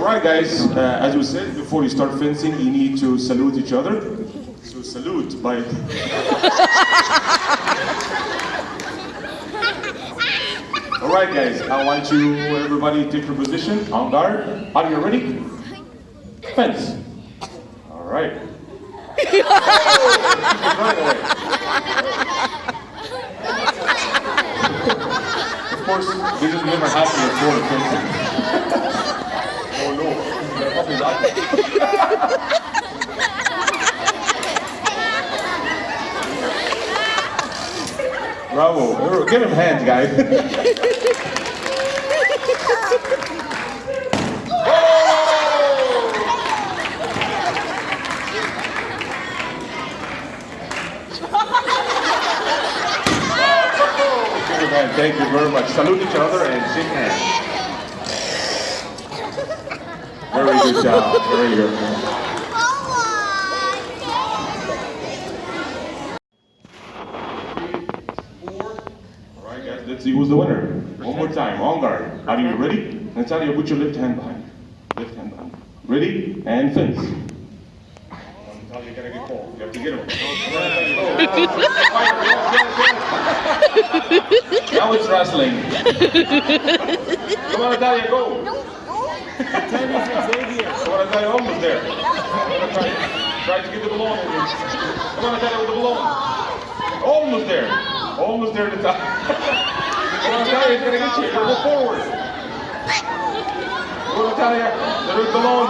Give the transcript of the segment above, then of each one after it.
Alright guys, as we said, before you start fencing, you need to salute each other. So salute by... Alright guys, I want you, everybody take your position, on guard. Are you ready? Fence. Alright. Of course, this has never happened before in fencing. Oh no, the puppy's out. Bravo, give him hands, guys. Thank you very much. Salute each other and shake hands. Very good job. Very good. Alright guys, let's see who's the winner. One more time, on guard. Are you ready? Natalia, put your left hand behind. Left hand behind. Ready? And fence. Natalia, you gotta get called. You have to get him. Now it's wrestling. Come on, Natalia, go. Come on, Natalia, almost there. Try to get the balloon. Come on, Natalia, with the balloon. Almost there. Almost there, Natalia. Come on, Natalia, it's gonna get you. Go forward. Come on, Natalia. There's the balloon.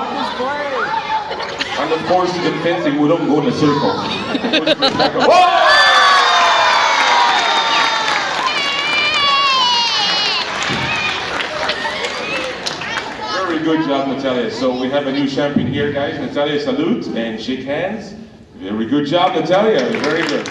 And of course, in fencing, we don't go in a circle. Whoa! Good job, Natalia. So we have a new champion here, guys. Natalia, salute and shake hands. Very good job, Natalia. Very good.